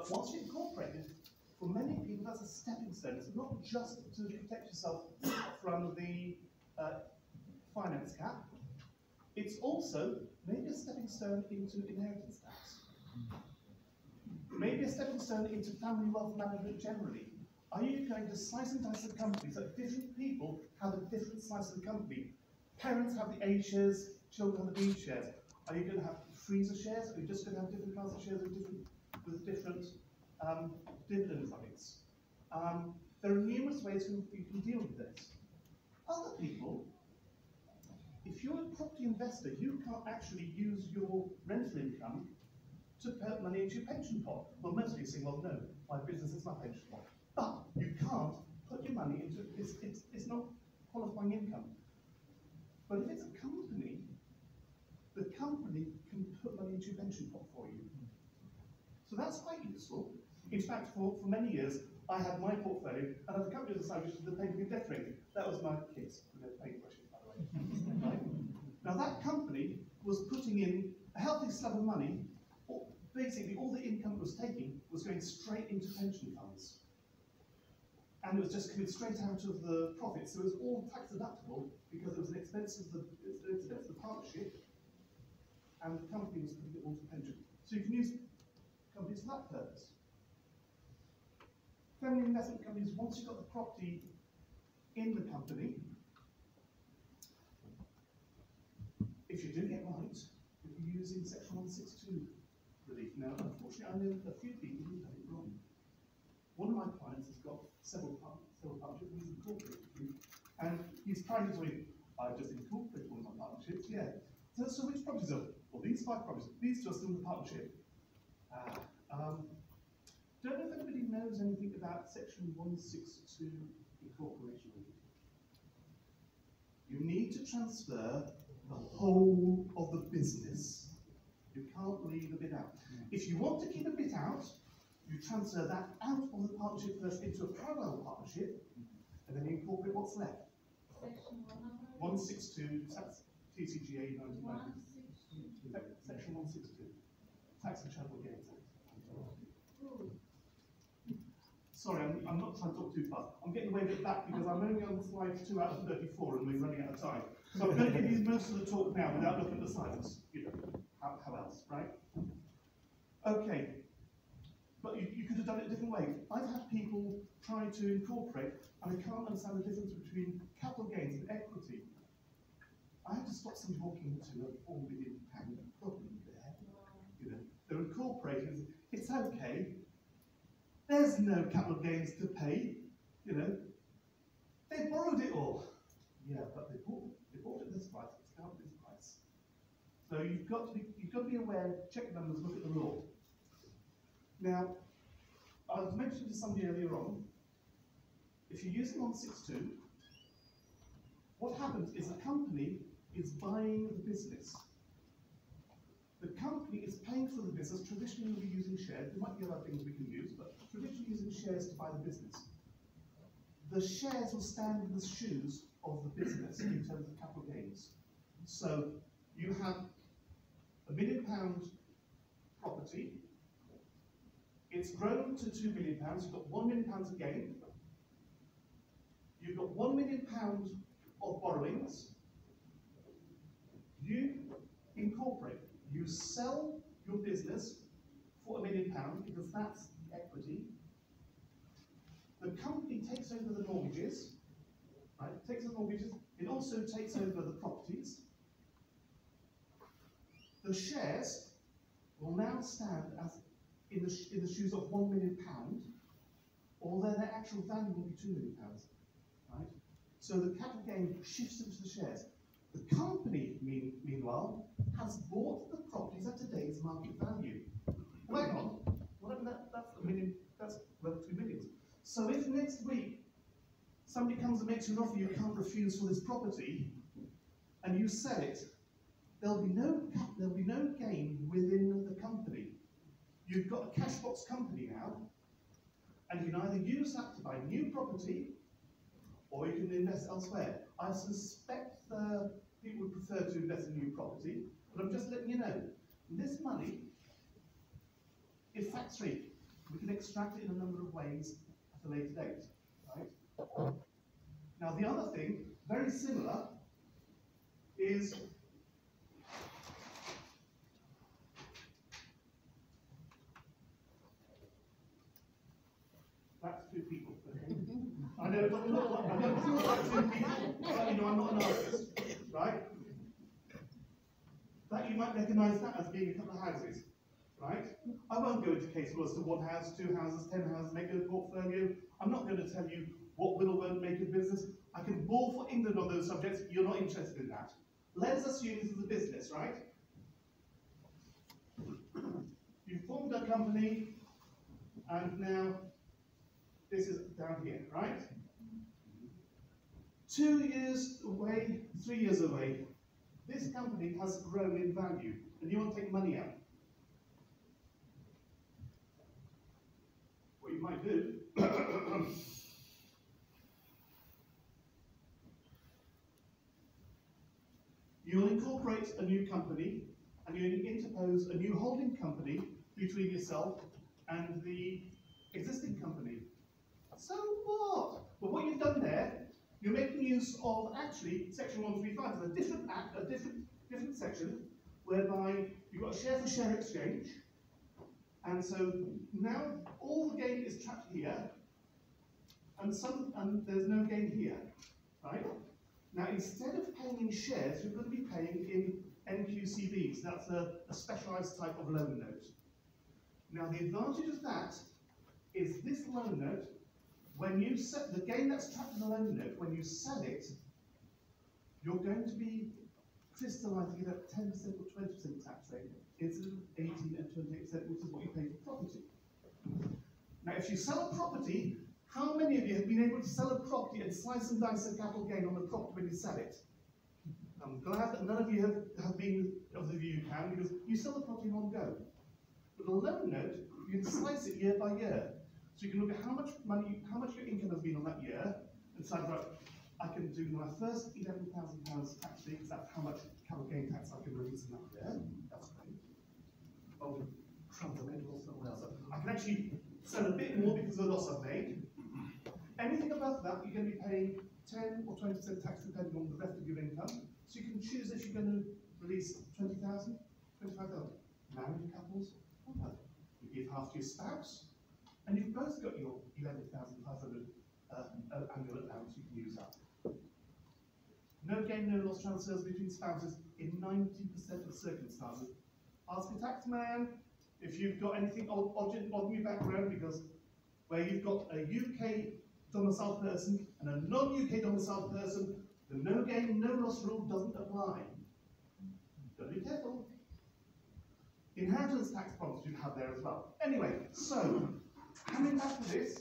But once you're incorporated, for many people that's a stepping stone. It's not just to protect yourself from the finance cap. It's also maybe a stepping stone into inheritance tax. Maybe a stepping stone into family wealth management generally. Are you going to slice and dice the company so that different people have a different slice of the company? Parents have the A shares, children have the B shares. Are you going to have freezer shares? Are you just going to have different kinds of shares with different dividend rates? There are numerous ways you can deal with this. Other people, if you're a property investor, you can't actually use your rental income to put money into your pension pot. Well, most of you say, well, no, my business is my pension pot. But you can't put your money into it. It's not qualifying income. But if it's a company, the company can put money into your pension pot for you. So that's quite useful. In fact, for many years, I had my portfolio, and the company decided to the painting death rating. That was my kids with their paintbrushes, by the way. Right? Now that company was putting in a healthy slab of money. Basically, all the income it was taking was going straight into pension funds. And it was just coming straight out of the profits. So it was all tax deductible because it was an expense of the partnership, and the company was putting it all to pension. So you can use companies for that purpose. Family investment companies, once you've got the property in the company, if you do get right, you'll be using Section 162 relief. Now, unfortunately, I know a few people who have it wrong. One of my clients has got several partnerships, and he's incorporated, and he's trying to say, I've just incorporated one of my partnerships, yeah. So which properties are? Well, these 5 properties, these two are still in the partnership. Don't know if anybody knows anything about Section 162 incorporation relief. You need to transfer the whole of the business. You can't leave a bit out. If you want to keep a bit out, you transfer that out of the partnership first into a parallel partnership, and then you incorporate what's left. Section 162, tax TCGA 1990. Section 162, Tax and Charitable Gains Act. Sorry, I'm not trying to talk too fast. I'm getting way a bit back because I'm only on slide 2 out of 34 and we're running out of time. So I'm going to give you most of the talk now without looking at the slides. You know, how else, right? Okay. But you could have done it a different way. I've had people try to incorporate, and I can't understand the difference between capital gains and equity. I had to stop somebody walking into a £4 million property there. You know, they're incorporating. It's okay. There's no capital gains to pay. You know, they borrowed it all. Yeah, but they bought it at this price. It's now at this price. So you've got to be aware. Check the numbers. Look at the law. Now, I was mentioning to somebody earlier on, if you're using 162, what happens is the company is buying the business. The company is paying for the business. Traditionally, we'll be using shares. There might be other things we can use, but traditionally using shares to buy the business. The shares will stand in the shoes of the business in terms of capital gains. So you have £1 million property. It's grown to £2 million. You've got £1 million of gain. You've got £1 million of borrowings. You incorporate. You sell your business for £1 million because that's the equity. The company takes over the mortgages, right? Takes over the mortgages. It also takes over the properties. The shares will now stand as in the shoes of £1 million, although their actual value will be £2 million, right? So the capital gain shifts into the shares. The company, meanwhile, has bought the properties at today's market value. Well, hang on, that's £1 million, that's worth £2 million. So if next week somebody comes and makes you an offer you can't refuse for this property, and you sell it, there'll be no gain within the company. You've got a cash box company now, and you can either use that to buy new property, or you can invest elsewhere. I suspect people would prefer to invest in new property, but I'm just letting you know, this money is tax-free. We can extract it in a number of ways at a later date, right? Now the other thing, very similar, is that's two people. Okay? I know it doesn't look like, I know it doesn't look like two people, but you know I'm not an artist, right? That you might recognise that as being a couple of houses, right? I won't go into case law as to 1 house, 2 houses, 10 houses, make a portfolio. I'm not going to tell you what will or won't make a business. I can bore for England on those subjects. You're not interested in that. Let's assume this is a business, right? You formed a company, and now this is down here, right? 2 years away, 3 years away, this company has grown in value, and you want to take money out. What you might do, you'll incorporate a new company, and you'll interpose a new holding company between yourself and the existing company. So what? Well, what you've done there, you're making use of actually Section 135 is a different act, a different section, whereby you've got a share for share exchange, and so now all the gain is trapped here, and there's no gain here, right? Now instead of paying in shares, you're going to be paying in NQCBs. That's a specialised type of loan note. Now the advantage of that is this loan note, when you set the gain that's trapped in the loan note, when you sell it, you're going to be crystallising it at 10% or 20% tax rate instead of 18 and 28%, which is what you pay for property. Now, if you sell a property, how many of you have been able to sell a property and slice and dice a capital gain on the property when you sell it? I'm glad that none of you have been of the view you can, because you sell the property in one go. With a loan note, you can slice it year by year. So you can look at how much money, how much your income has been on that year, and decide, right, I can do my first £11,000 tax free, because that's how much capital gain tax I can release in that year. That's great. Oh, crumbs, I made a loss somewhere else. I can actually sell a bit more because of the loss I've made. Anything above that, you're going to be paying 10 or 20% tax depending on the rest of your income. So you can choose if you're going to release 20,000, 25,000. Married couples, you give half to your spouse, and you've both got your 11,500 annual allowance. You can use that. No gain, no loss transfers between spouses in 90% of circumstances. Ask a tax man if you've got anything odd in your background, because where you've got a UK domiciled person and a non-UK domiciled person, the no gain, no loss rule doesn't apply. Got to be careful. Inheritance tax problems you have there as well. Anyway, so coming back to this,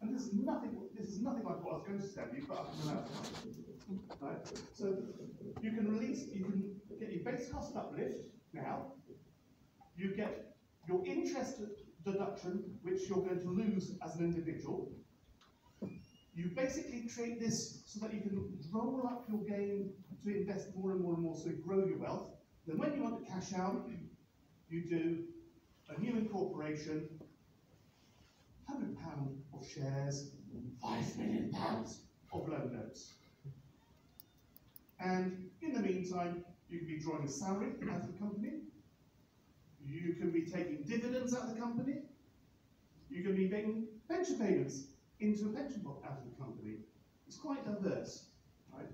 and this is nothing like what I was going to tell you, but I can remember. Right? So you can get your base cost uplift now. You get your interest deduction, which you're going to lose as an individual. You basically treat this so that you can roll up your gain to invest more and more and more, so you grow your wealth. Then when you want to cash out, you do a new incorporation, £100 of shares, £5 million of loan notes. And in the meantime, you can be drawing a salary out of the company. You can be taking dividends out of the company. You can be making pension payments into a pension pot out of the company. It's quite diverse, right?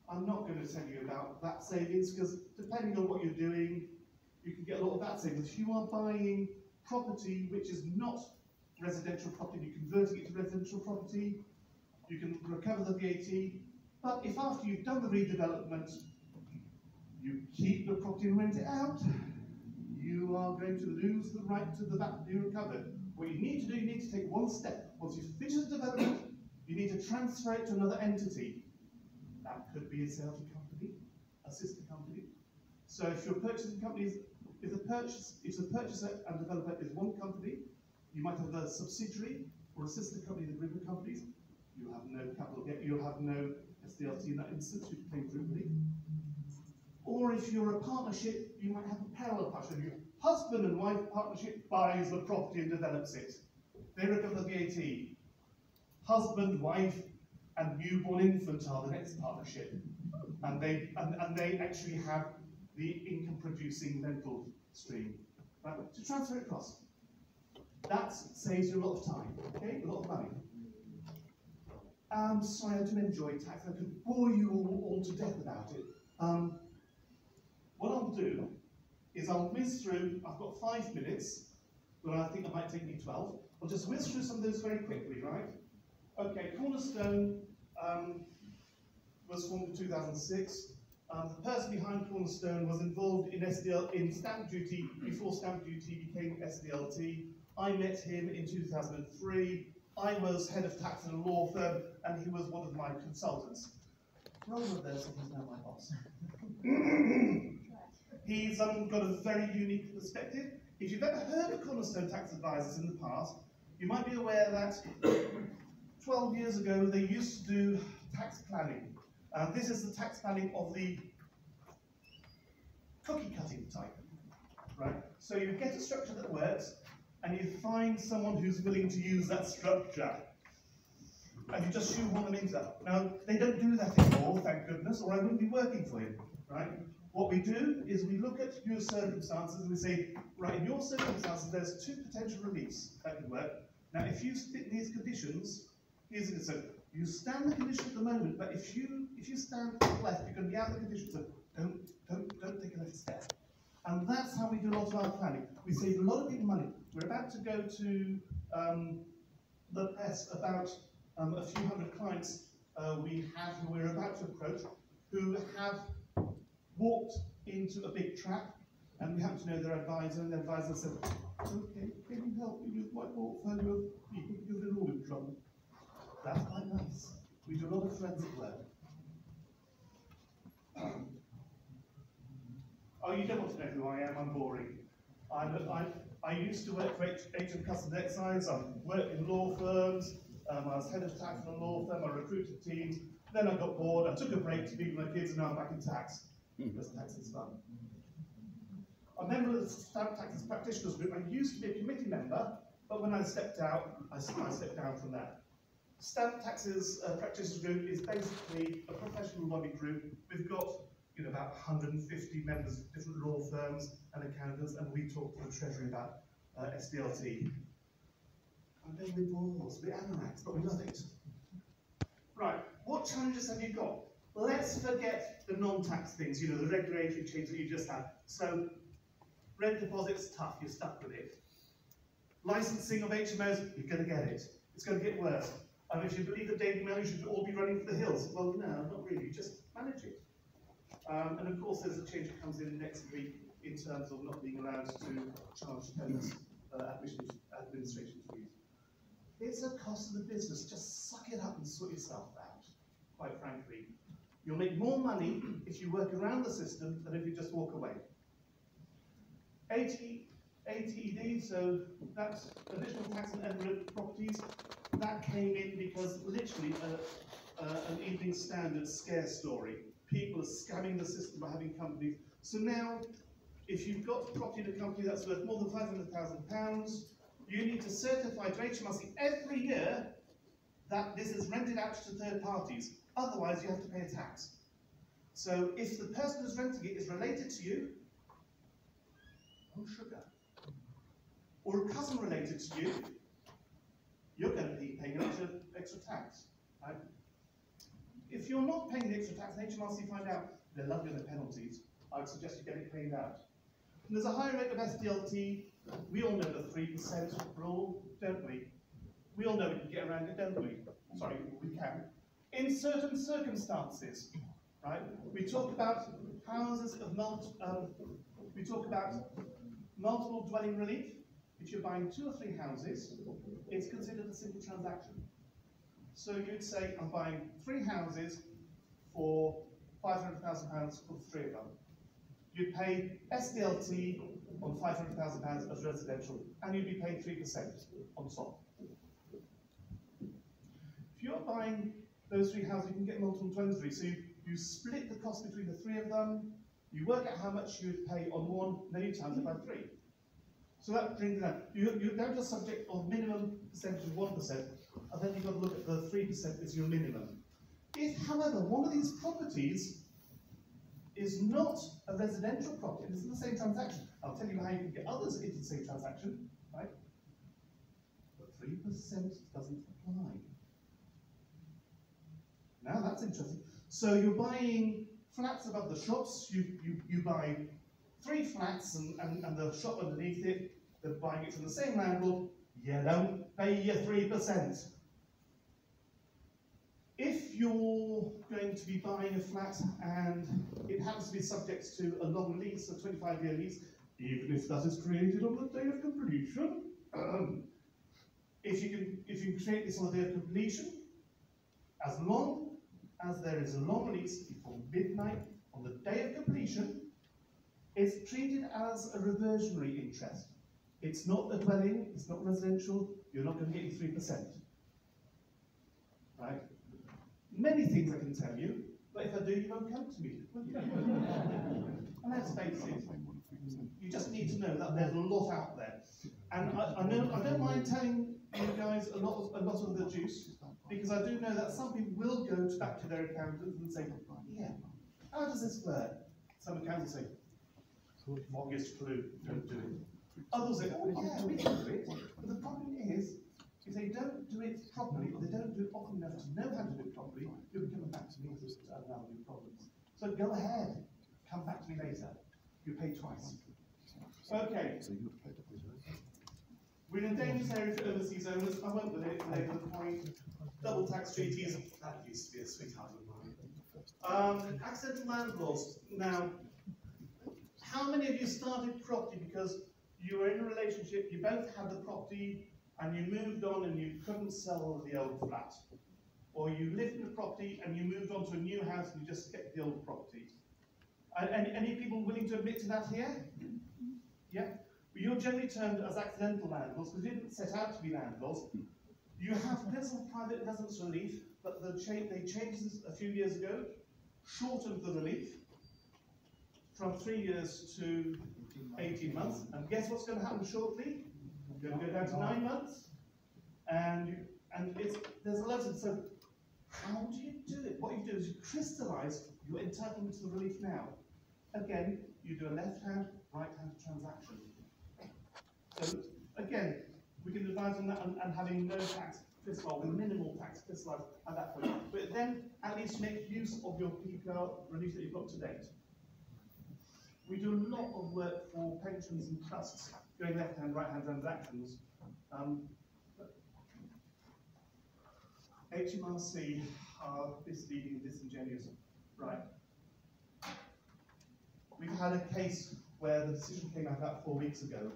I'm not going to tell you about VAT savings, because depending on what you're doing, you can get a lot of VAT savings. If you are buying property which is not residential property, you're converting it to residential property, you can recover the VAT. But if after you've done the redevelopment, you keep the property and rent it out, you are going to lose the right to the VAT to be recovered. What you need to do, you need to take one step. Once you've finished the development, you need to transfer it to another entity. That could be a sales company, a sister company. So if your purchasing company if the purchaser and developer is one company, you might have a subsidiary or a sister company in the group of companies. You'll have no capital gain, you'll have no SDLT in that instance, you pay grouply. Or if you're a partnership, you might have a parallel partnership. You Husband and wife partnership buys the property and develops it. They recover the VAT. Husband, wife, and newborn infant are the next partnership. And they actually have the income-producing rental stream. Right? To transfer it across. That saves you a lot of time, okay? A lot of money. Sorry, I do enjoy tax. I could bore you all to death about it. What I'll do is I'll whiz through, I've got 5 minutes, but I think it might take me 12. I'll just whiz through some of those very quickly, right? Okay, Cornerstone was formed in 2006. The person behind Cornerstone was involved in stamp duty before stamp duty became SDLT. I met him in 2003. I was head of tax in a law firm, and he was one of my consultants. Rather than this, he's now my boss. He's got a very unique perspective. If you've ever heard of Cornerstone Tax Advisors in the past, you might be aware that 12 years ago they used to do tax planning. This is the tax planning of the cookie cutting type, right? So you get a structure that works, and you find someone who's willing to use that structure, and you just shoehorn them into that. Now, they don't do that anymore, thank goodness, or I wouldn't be working for him, right? What we do is we look at your circumstances and we say, right, in your circumstances, there's 2 potential reliefs that could work. Now, if you fit these conditions, here's it. So you stand the condition at the moment, but if you stand to the left, you're going to be out of the condition. So don't take a left step. And that's how we do a lot of our planning. We save a lot of people money. We're about to go to the press about a few hundred clients we have who we're about to approach who have walked into a big trap, and we happen to know their advisor, and the advisor said, okay, can you help me with my portfolio of people because they're all in trouble? That's quite nice. We do a lot of forensic work. Oh, you don't want to know who I am, I'm boring. I used to work for HM Customs Excise, I worked in law firms, I was head of tax in a law firm, I recruited teams, then I got bored, I took a break to be with my kids, and now I'm back in tax. Because tax is fun. I'm a member of the Stamp Taxes Practitioners Group. I used to be a committee member, but when I stepped out, I stepped down from that. Stamp Taxes Practitioners Group is basically a professional lobby group. We've got about 150 members of different law firms and accountants, and we talk to the Treasury about SDLT. And then we're bored, we're anoraks, but we love it. Right, what challenges have you got? Let's forget the non-tax things, the regulatory change that you just had. So, rent deposit's tough, you're stuck with it. Licensing of HMOs, you're going to get it. It's going to get worse. And if you believe the Daily Mail, you should all be running for the hills. Well, no, not really, just manage it. And of course, there's a change that comes in next week in terms of not being allowed to charge tenants administration fees. It's a cost of the business. Just suck it up and sort yourself out, quite frankly. You'll make more money if you work around the system than if you just walk away. ATED, so that's additional tax on eminent properties, that came in because literally an Evening Standard scare story. People are scamming the system by having companies. So now, if you've got property in a company that's worth more than £500,000, you need to certify to HMRC every year that this is rented out to third parties. Otherwise, you have to pay a tax. So if the person who's renting it is related to you, oh sugar, or a cousin related to you, you're going to be paying an extra tax. Right? If you're not paying the extra tax and HMRC find out, they're lovely with the penalties, I would suggest you get it cleaned out. And there's a higher rate of SDLT. We all know the 3% rule, don't we? We all know we can get around it, don't we? Sorry, we can. In certain circumstances, right? We talk about houses of multiple dwelling relief. If you're buying 2 or 3 houses, it's considered a simple transaction. So you'd say, I'm buying 3 houses for £500,000 for 3 of them. You'd pay SDLT on £500,000 as residential, and you'd be paying 3% on top. If you're buying those 3 houses, you can get multiple dwelling relief. So you split the cost between the 3 of them, you work out how much you would pay on one, then you times it by 3. So that brings down, you're down to a subject of minimum percentage of 1%, and then you've got to look at the 3% as your minimum. If, however, one of these properties is not a residential property, it's in the same transaction, I'll tell you how you can get others into the same transaction, right? But 3% doesn't apply. Now that's interesting. So you're buying flats above the shops, you buy 3 flats and the shop underneath it, they're buying it from the same landlord, you don't pay your 3%. If you're going to be buying a flat and it happens to be subject to a long lease, a 25-year lease, even if that is created on the day of completion, if you can create this on the day of completion, as long as there is a long lease before midnight on the day of completion, it's treated as a reversionary interest. It's not a dwelling, it's not residential, you're not going to get your 3%. Right? Many things I can tell you, but if I do, you won't come to me, will you? And let's face it, you just need to know that there's a lot out there. And I don't mind telling you guys a lot of the juice, because I do know that some people will go back to their accountants and say, yeah, how does this work? Some accountants say, mortgage clue, don't do it. Others say, oh yeah, we can do it. But the problem is, if they don't do it properly, or they don't do it often enough to know how to do it properly, you'll be coming back to me with other new problems. So go ahead, come back to me later. You pay twice. Okay. We're in a dangerous area for overseas owners. I went with it and later the point. Double tax treaties, that used to be a sweetheart of mine. Accidental landlords. Now, how many of you started property because you were in a relationship, you both had the property, and you moved on and you couldn't sell the old flat? Or you lived in the property and you moved on to a new house and you just kept the old property? Any people willing to admit to that here? Yeah? But you're generally termed as accidental landlords because you didn't set out to be landlords. You have principal private residence relief, but they changed this a few years ago, shortened the relief from 3 years to 18 months. And guess what's going to happen shortly? You're going to go down to 9 months. And there's a lot of, so how do you do it? What you do is you crystallize your entitlement to the relief now. Again, you do a left-hand, right-hand transaction. So again, we can advise on that and having no tax crystallized, with minimal tax crystallized at that point. But then at least make use of your PPR relief that you've got to date. We do a lot of work for pensions and trusts, going left-hand, right-hand transactions. HMRC are misleading and disingenuous. Right. We've had a case where the decision came out about 4 weeks ago.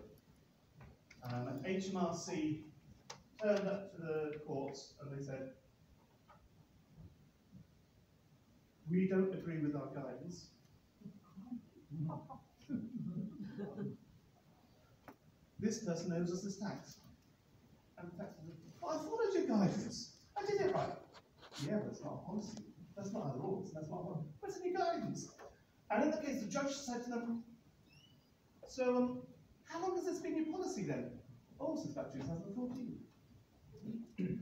HMRC turned up to the courts and they said, we don't agree with our guidance. This person owes us this tax. And the tax said, well, I followed your guidance. I did it right. Yeah, but it's not a policy. That's not our rules. That's not what. What's in your guidance? And in the case, the judge said to them, so, how long has this been your policy then? Oh, since about 2014.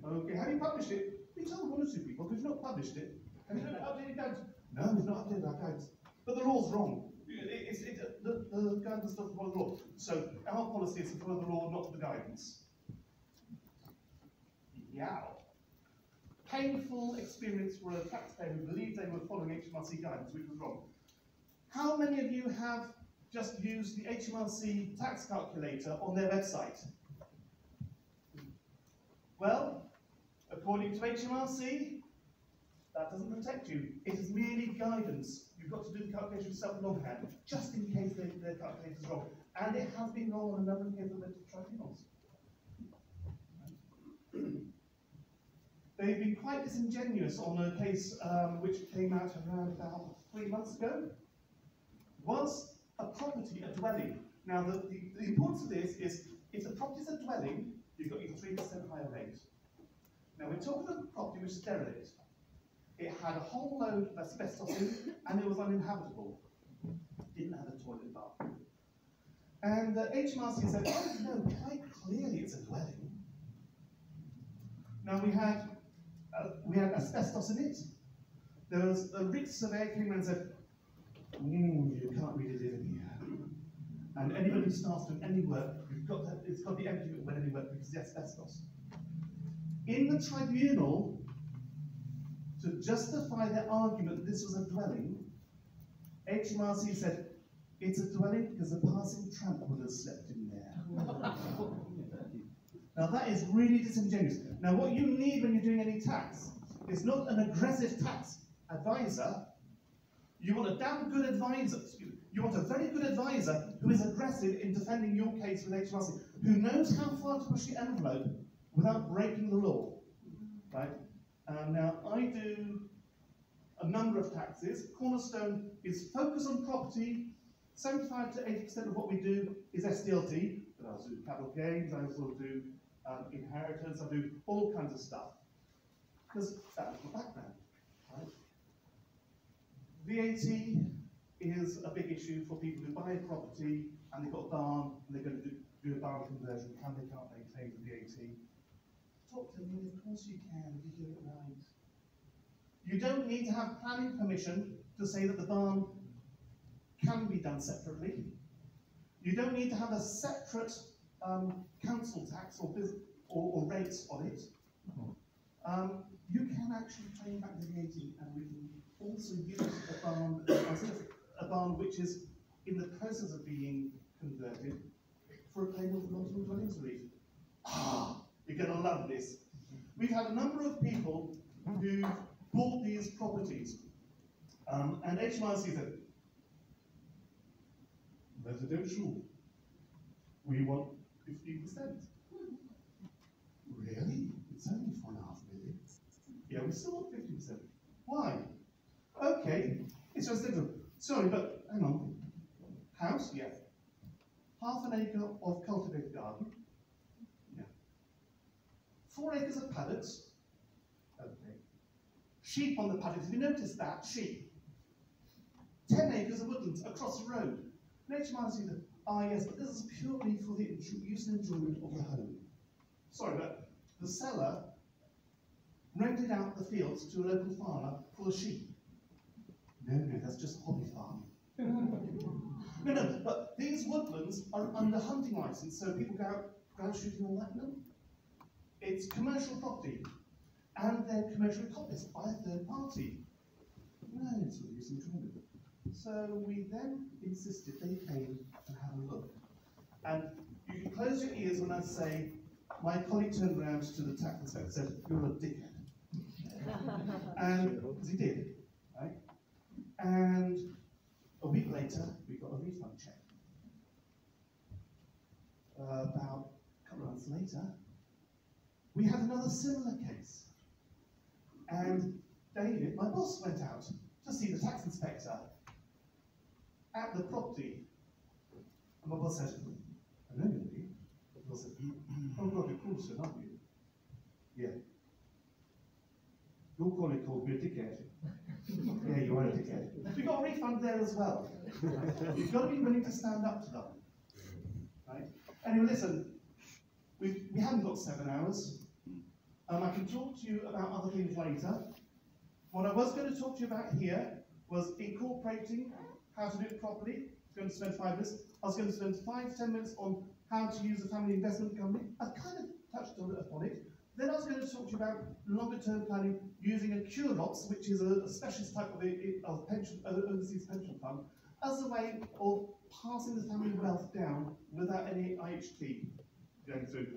Okay, have you published it? We told 1 or 2 people, we've not published it. Have you not updated guidance? No, we've not updated our guidance. But the law's wrong. The guidance doesn't follow the law. So our policy is to follow the law, not the guidance. Yeah. Painful experience for a taxpayer who believed they were following HMRC guidance, which was wrong. How many of you have just used the HMRC tax calculator on their website? Well, according to HMRC, that doesn't protect you. It is merely guidance. You've got to do the calculation yourself longhand, just in case their calculator is wrong. And it has been wrong on a number of cases that went to tribunals. They've been quite disingenuous on a case which came out around about 3 months ago. Was a property a dwelling? Now, the importance of this is if the property is a dwelling, you've got your 3% higher rate. Now, we're talking about a property which is derelict. It had a whole load of asbestos in it, and it was uninhabitable. Didn't have a toilet bathroom. And HMRC said, oh no, quite clearly it's a dwelling. Now we had asbestos in it. There was a RICS surveyor came and said, you can't really live in here. And anybody who starts doing any work, it's got to be empty when any work because of the asbestos. In the tribunal, to justify their argument that this was a dwelling, HMRC said, it's a dwelling because a passing tramp would have slept in there. Now that is really disingenuous. Now what you need when you're doing any tax is not an aggressive tax advisor. You want a damn good advisor. You want a very good advisor who is aggressive in defending your case with HMRC, who knows how far to push the envelope without breaking the law. Right? Now I do a number of taxes. Cornerstone is focus on property. 75 to 80% of what we do is SDLT, but I also do capital gains, I also do inheritance, I do all kinds of stuff. Because that's my background, right? VAT is a big issue for people who buy a property and they've got a barn and they're going to do a barn conversion. Can they can't maintain the VAT? Talk to me, of course you can if you do it right. You don't need to have planning permission to say that the barn can be done separately. You don't need to have a separate council tax or rates on it. You can actually claim back the VAT, and we can also use a barn which is in the process of being converted for a claim of multiple dwellings relief. You're going to love this. We've had a number of people who bought these properties, and HMRC said, residential, we want 15%. Really? It's only 4.5 million. Yeah, we still want 50%. Why? Okay, it's residential. Sorry, but hang on. House? Yeah. Half an acre of cultivated garden? Yeah. 4 acres of paddocks? Okay. Sheep on the paddocks, have you noticed that? Sheep. 10 acres of woodlands across the road. And HMRC said, yes, but this is purely for the use and enjoyment of the home. Sorry, but the seller rented out the fields to a local farmer for the sheep. No, that's just hobby farming. No, but these woodlands are under hunting license, so people go out grouse shooting all that. No, it's commercial property, and they're commercially encompassed by a third party. No, it's for use and enjoyment. So we then insisted they came and had a look. And you can close your ears when I say, my colleague turned around to the tax inspector and said, you're a dickhead. And because he did, right? And a week later, we got a refund check. About a couple of months later, we had another similar case. And David, my boss, went out to see the tax inspector at the property. And my boss said, I know you. My boss said, oh God, you're cool, sir, aren't you? Yeah. Your colleague called me a dickhead. Yeah, you are a dickhead. We got a refund there as well. You've got to be willing to stand up to them. Right? Anyway, listen, we haven't got 7 hours. I can talk to you about other things later. What I was going to talk to you about here was incorporating how to do it properly. I was going to spend 5 minutes. I was going to spend 5 to 10 minutes on how to use a family investment company. I've kind of touched on it. Then I was going to talk to you about longer term planning using a QROPS, which is a specialist type of pension, overseas pension fund, as a way of passing the family wealth down without any IHT going through.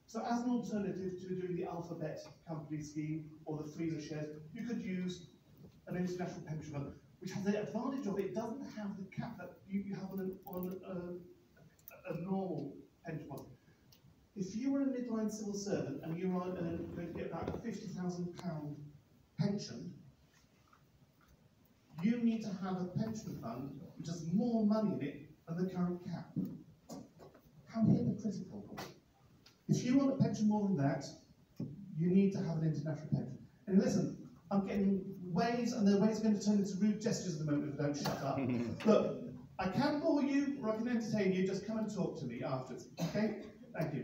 So as an alternative to doing the alphabet company scheme or the freezer shares, you could use an international pension fund, which has the advantage of it doesn't have the cap that you have on a normal pension fund. If you were a midline civil servant and you were going to get about a £50,000 pension, you need to have a pension fund which has more money in it than the current cap. How hypocritical. If you want a pension more than that, you need to have an international pension. And listen, I'm getting waves, and the waves are going to turn into rude gestures at the moment if I don't shut up. Look, I can bore you or I can entertain you, just come and talk to me after. Okay? Thank you.